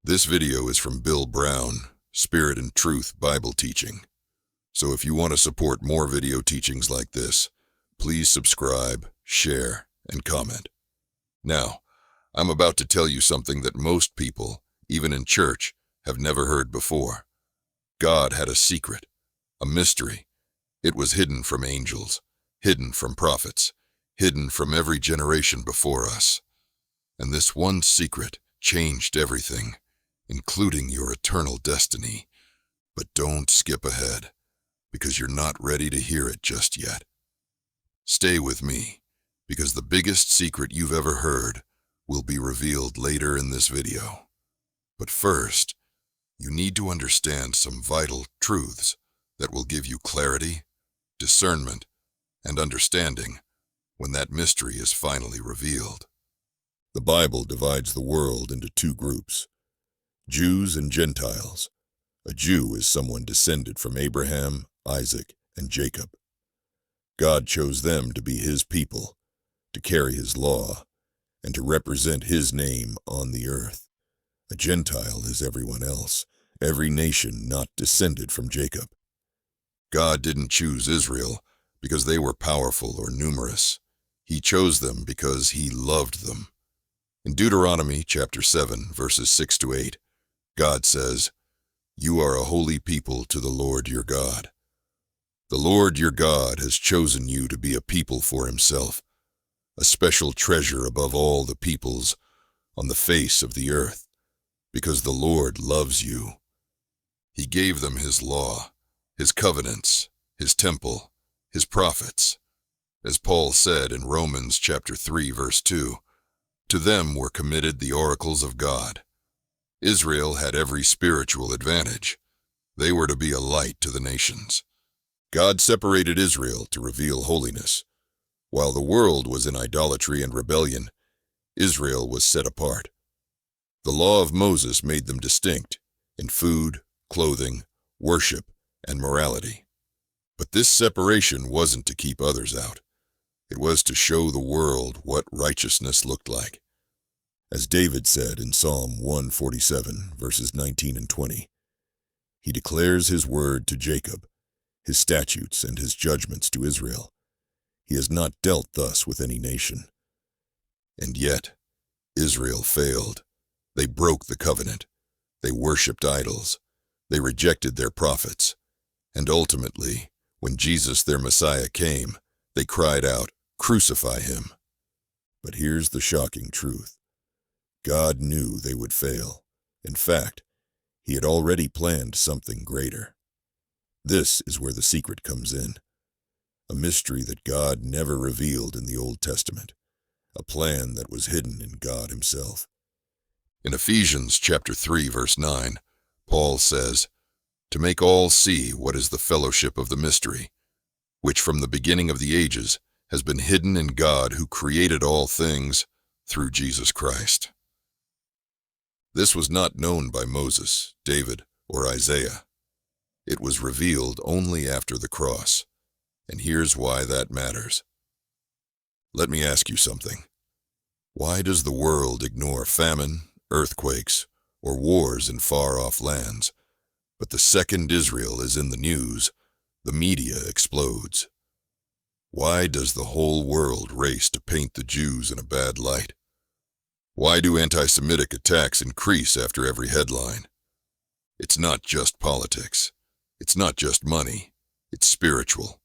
This video is from Bill Brown, Spirit and Truth Bible Teaching. So if you want to support more video teachings like this, please subscribe, share, and comment. Now, I'm about to tell you something that most people, even in church, have never heard before. God had a secret, a mystery. It was hidden from angels, hidden from prophets, hidden from every generation before us. And this one secret changed everything, including your eternal destiny. But don't skip ahead, because you're not ready to hear it just yet. Stay with me, because the biggest secret you've ever heard will be revealed later in this video. But first, you need to understand some vital truths that will give you clarity, discernment, and understanding when that mystery is finally revealed. The Bible divides the world into two groups, Jews and Gentiles. A Jew is someone descended from Abraham, Isaac, and Jacob. God chose them to be His people, to carry His law, and to represent His name on the earth. A Gentile is everyone else, every nation not descended from Jacob. God didn't choose Israel because they were powerful or numerous. He chose them because He loved them. In Deuteronomy chapter 7, verses 6-8, God says, "You are a holy people to the Lord your God. The Lord your God has chosen you to be a people for Himself, a special treasure above all the peoples on the face of the earth, because the Lord loves you." He gave them His law, His covenants, His temple, His prophets. As Paul said in Romans chapter 3, verse 2, "To them were committed the oracles of God." Israel had every spiritual advantage. They were to be a light to the nations. God separated Israel to reveal holiness. While the world was in idolatry and rebellion, Israel was set apart. The law of Moses made them distinct in food, clothing, worship, and morality. But this separation wasn't to keep others out. It was to show the world what righteousness looked like. As David said in Psalm 147, verses 19 and 20, He declares His word to Jacob, His statutes and His judgments to Israel. He has not dealt thus with any nation. And yet, Israel failed. They broke the covenant. They worshipped idols. They rejected their prophets. And ultimately, when Jesus their Messiah came, they cried out, "Crucify Him." But here's the shocking truth. God knew they would fail. In fact, He had already planned something greater. This is where the secret comes in. A mystery that God never revealed in the Old Testament. A plan that was hidden in God Himself. In Ephesians chapter 3, verse 9, Paul says, "To make all see what is the fellowship of the mystery, which from the beginning of the ages has been hidden in God who created all things through Jesus Christ." This was not known by Moses, David, or Isaiah. It was revealed only after the cross, and here's why that matters. Let me ask you something. Why does the world ignore famine, earthquakes, or wars in far-off lands? But the second Israel is in the news, the media explodes. Why does the whole world race to paint the Jews in a bad light? Why do anti-Semitic attacks increase after every headline? It's not just politics. It's not just money. It's spiritual.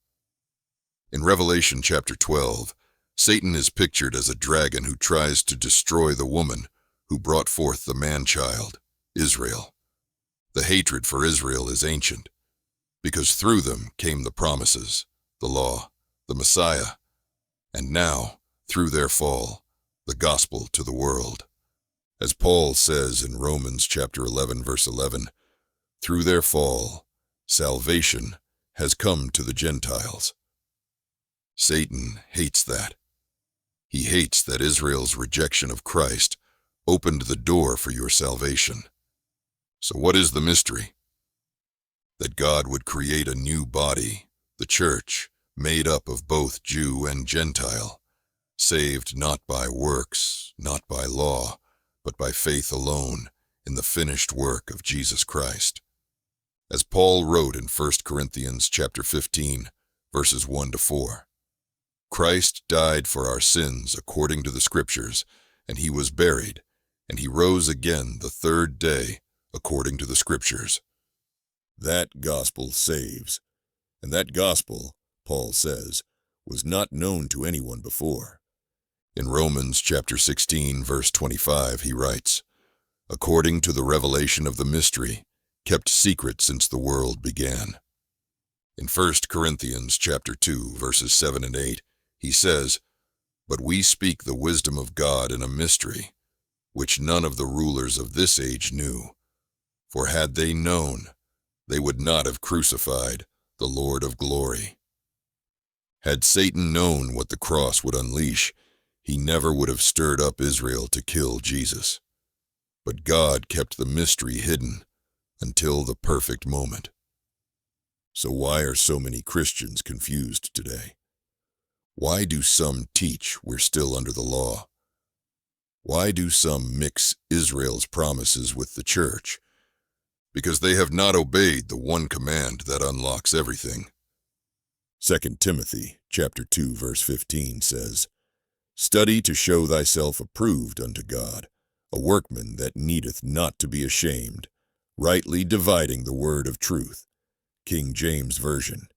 In Revelation chapter 12, Satan is pictured as a dragon who tries to destroy the woman who brought forth the man-child, Israel. The hatred for Israel is ancient, because through them came the promises, the law, the Messiah, and now, through their fall, the gospel to the world. As Paul says in Romans chapter 11, verse 11, "Through their fall, salvation has come to the Gentiles." Satan hates that. He hates that Israel's rejection of Christ opened the door for your salvation. So what is the mystery? That God would create a new body, the church, made up of both Jew and Gentile, saved not by works, not by law, but by faith alone in the finished work of Jesus Christ. As Paul wrote in 1 Corinthians chapter 15, verses 1 to 4, Christ died for our sins according to the Scriptures, and he was buried, and he rose again the third day according to the Scriptures. That gospel saves, and that gospel, Paul says, was not known to anyone before. In Romans chapter 16, verse 25, he writes, according to the revelation of the mystery, kept secret since the world began. In 1 Corinthians chapter 2, verses 7 and 8, he says, but we speak the wisdom of God in a mystery, which none of the rulers of this age knew. For had they known, they would not have crucified the Lord of glory. Had Satan known what the cross would unleash, he never would have stirred up Israel to kill Jesus. But God kept the mystery hidden until the perfect moment. So why are so many Christians confused today? Why do some teach we're still under the law? Why do some mix Israel's promises with the church? Because they have not obeyed the one command that unlocks everything. 2 Timothy chapter 2, verse 15 says, study to show thyself approved unto God, a workman that needeth not to be ashamed, rightly dividing the word of truth. King James Version.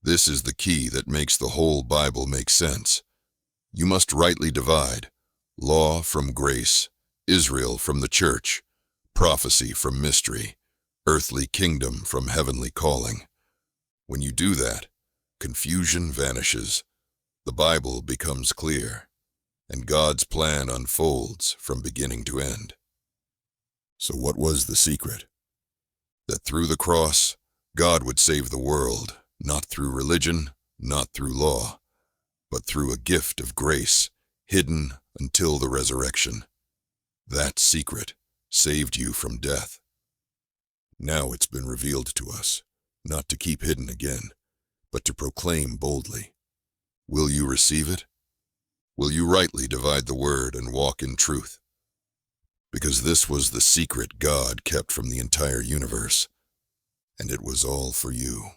This is the key that makes the whole Bible make sense. You must rightly divide law from grace, Israel from the church, prophecy from mystery, earthly kingdom from heavenly calling. When you do that, confusion vanishes, the Bible becomes clear, and God's plan unfolds from beginning to end. So what was the secret? That through the cross, God would save the world, not through religion, not through law, but through a gift of grace, hidden until the resurrection. That secret saved you from death. Now it's been revealed to us, not to keep hidden again, but to proclaim boldly. Will you receive it? Will you rightly divide the word and walk in truth? Because this was the secret God kept from the entire universe, and it was all for you.